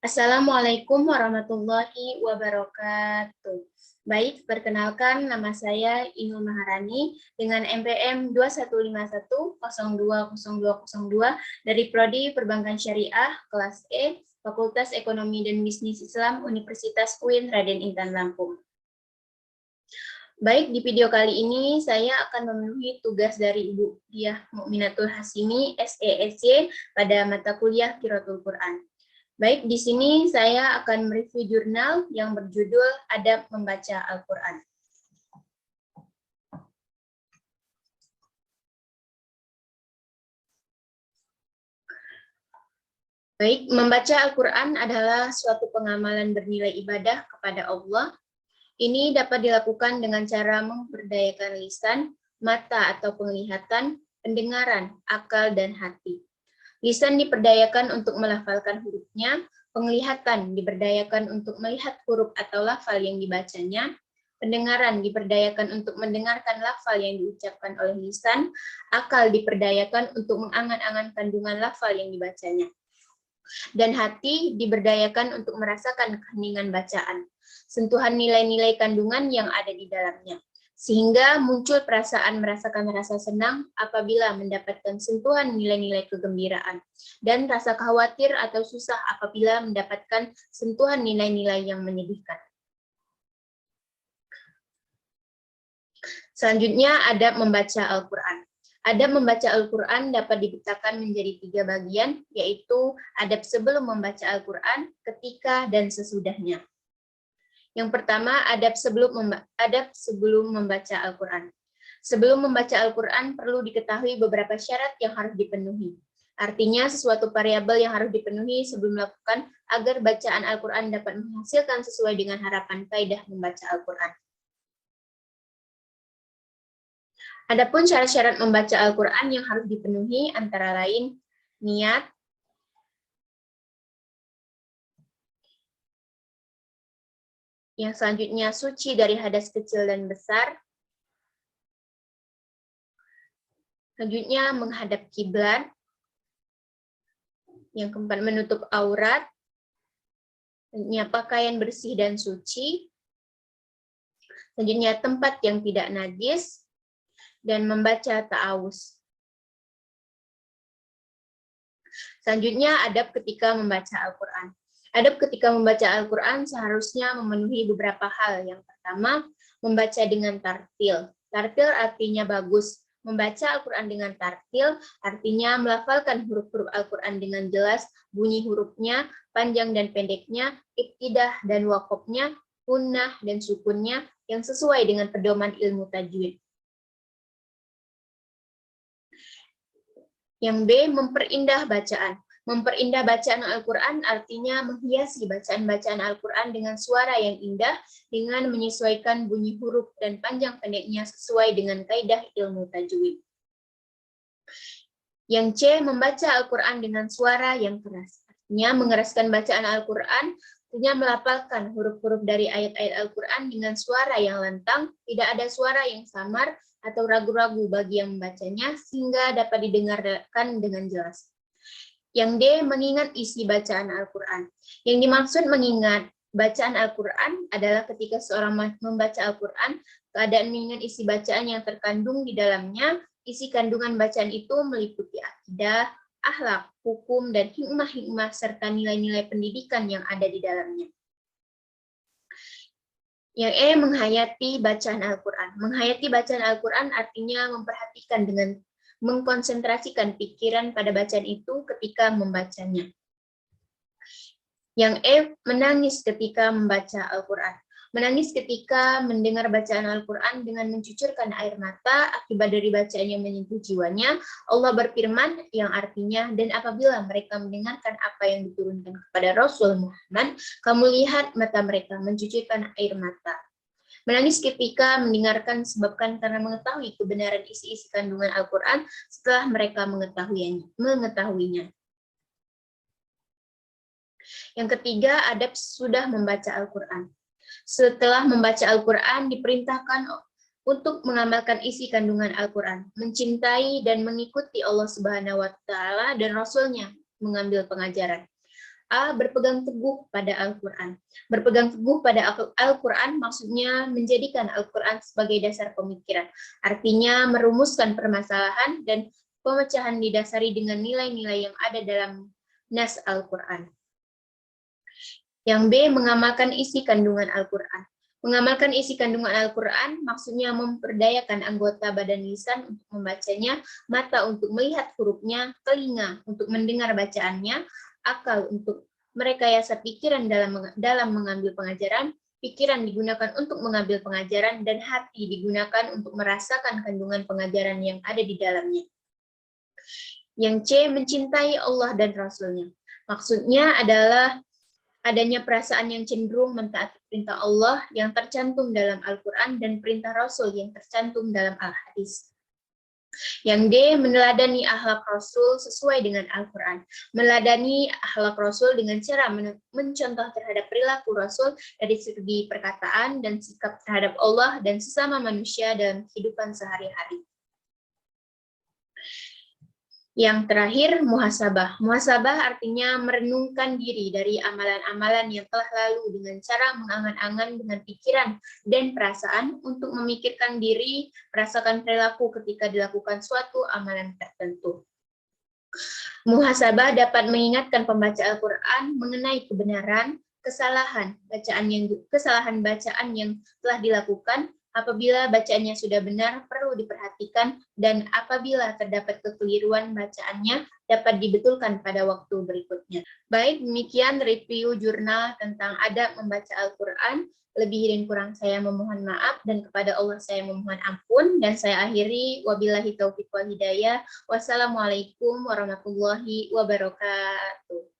Assalamualaikum warahmatullahi wabarakatuh. Baik, perkenalkan nama saya Inul Maharani dengan NPM 2151020202 dari Prodi Perbankan Syariah kelas E, Fakultas Ekonomi dan Bisnis Islam Universitas UIN Raden Intan Lampung. Baik, di video kali ini saya akan memenuhi tugas dari Ibu Diah Mukminatul Hasimi, SESY, pada mata kuliah Qiraatul Quran. Baik, di sini saya akan mereview jurnal yang berjudul Adab Membaca Al-Quran. Baik, membaca Al-Quran adalah suatu pengamalan bernilai ibadah kepada Allah. Ini dapat dilakukan dengan cara memberdayakan lisan, mata atau penglihatan, pendengaran, akal, dan hati. Lisan diperdayakan untuk melafalkan hurufnya, penglihatan diberdayakan untuk melihat huruf atau lafal yang dibacanya, pendengaran diperdayakan untuk mendengarkan lafal yang diucapkan oleh lisan, akal diperdayakan untuk mengangan-angan kandungan lafal yang dibacanya, dan hati diberdayakan untuk merasakan keheningan bacaan, sentuhan nilai-nilai kandungan yang ada di dalamnya, sehingga muncul perasaan merasakan rasa senang apabila mendapatkan sentuhan nilai-nilai kegembiraan, dan rasa khawatir atau susah apabila mendapatkan sentuhan nilai-nilai yang menyedihkan. Selanjutnya, adab membaca Al-Quran. Adab membaca Al-Quran dapat dipecahkan menjadi 3 bagian, yaitu adab sebelum membaca Al-Quran, ketika, dan sesudahnya. Yang pertama, adab sebelum membaca Al-Quran. Sebelum membaca Al-Quran, perlu diketahui beberapa syarat yang harus dipenuhi. Artinya, sesuatu variabel yang harus dipenuhi sebelum melakukan agar bacaan Al-Quran dapat menghasilkan sesuai dengan harapan kaidah membaca Al-Quran. Adapun syarat-syarat membaca Al-Quran yang harus dipenuhi antara lain niat, yang selanjutnya suci dari hadas kecil dan besar, selanjutnya menghadap kiblat, yang keempat menutup aurat, selanjutnya pakaian bersih dan suci, selanjutnya tempat yang tidak najis, dan membaca ta'awuz. Selanjutnya adab ketika membaca Al-Quran. Adab ketika membaca Al-Quran seharusnya memenuhi beberapa hal. Yang pertama, membaca dengan tartil. Tartil artinya bagus. Membaca Al-Quran dengan tartil artinya melafalkan huruf-huruf Al-Quran dengan jelas, bunyi hurufnya, panjang dan pendeknya, ibtidah dan waqofnya, gunnah dan sukunnya yang sesuai dengan pedoman ilmu tajwid. Yang B, memperindah bacaan. Memperindah bacaan Al-Quran artinya menghiasi bacaan-bacaan Al-Quran dengan suara yang indah, dengan menyesuaikan bunyi huruf dan panjang pendeknya sesuai dengan kaidah ilmu tajwid. Yang C, membaca Al-Quran dengan suara yang keras. Artinya mengeraskan bacaan Al-Quran, artinya melafalkan huruf-huruf dari ayat-ayat Al-Quran dengan suara yang lantang, tidak ada suara yang samar atau ragu-ragu bagi yang membacanya, sehingga dapat didengarkan dengan jelas. Yang D, mengingat isi bacaan Al-Quran. Yang dimaksud mengingat bacaan Al-Quran adalah ketika seorang membaca Al-Quran, keadaan mengingat isi bacaan yang terkandung di dalamnya. Isi kandungan bacaan itu meliputi akidah, akhlak, hukum, dan hikmah-hikmah, serta nilai-nilai pendidikan yang ada di dalamnya. Yang E, menghayati bacaan Al-Quran. Menghayati bacaan Al-Quran artinya memperhatikan dengan mengkonsentrasikan pikiran pada bacaan itu ketika membacanya. Yang E, menangis ketika membaca Al-Quran. Menangis ketika mendengar bacaan Al-Quran dengan mencucurkan air mata akibat dari bacaan yang menyentuh jiwanya. Allah berfirman yang artinya, dan apabila mereka mendengarkan apa yang diturunkan kepada Rasul Muhammad, kamu lihat mata mereka mencucurkan air mata. Menangis ketika mendengarkan sebabkan karena mengetahui kebenaran isi-isi kandungan Al-Quran setelah mereka mengetahuinya. Yang ketiga, adab sudah membaca Al-Quran. Setelah membaca Al-Quran, diperintahkan untuk mengamalkan isi kandungan Al-Quran, mencintai dan mengikuti Allah Subhanahu wa Ta'ala dan Rasul-Nya, mengambil pengajaran. A. Berpegang teguh pada Al-Quran. Berpegang teguh pada Al-Quran maksudnya menjadikan Al-Quran sebagai dasar pemikiran. Artinya merumuskan permasalahan dan pemecahan didasari dengan nilai-nilai yang ada dalam nas Al-Quran. Yang B. Mengamalkan isi kandungan Al-Quran. Mengamalkan isi kandungan Al-Quran maksudnya memperdayakan anggota badan lisan untuk membacanya, mata untuk melihat hurufnya, telinga untuk mendengar bacaannya, akal untuk merekayasa pikiran dalam mengambil pengajaran, pikiran digunakan untuk mengambil pengajaran, dan hati digunakan untuk merasakan kandungan pengajaran yang ada di dalamnya. Yang C. Mencintai Allah dan Rasul-Nya. Maksudnya adalah adanya perasaan yang cenderung mentaati perintah Allah yang tercantum dalam Al-Quran dan perintah Rasul yang tercantum dalam Al-Hadis. Yang D. Meneladani akhlak Rasul sesuai dengan Al-Quran. Meneladani akhlak Rasul dengan cara mencontoh terhadap perilaku Rasul dari segi perkataan dan sikap terhadap Allah dan sesama manusia dalam kehidupan sehari-hari. Yang terakhir, muhasabah. Muhasabah artinya merenungkan diri dari amalan-amalan yang telah lalu dengan cara mengangan-angan dengan pikiran dan perasaan untuk memikirkan diri, merasakan perilaku ketika dilakukan suatu amalan tertentu. Muhasabah dapat mengingatkan pembaca Al-Quran mengenai kebenaran, kesalahan bacaan yang telah dilakukan. Apabila bacaannya sudah benar, perlu diperhatikan, dan apabila terdapat kekeliruan bacaannya, dapat dibetulkan pada waktu berikutnya. Baik, demikian review jurnal tentang adab membaca Al-Quran. Lebih dan kurang saya memohon maaf, dan kepada Allah saya memohon ampun, dan saya akhiri, wabillahi taufiq wal hidayah. Wassalamualaikum warahmatullahi wabarakatuh.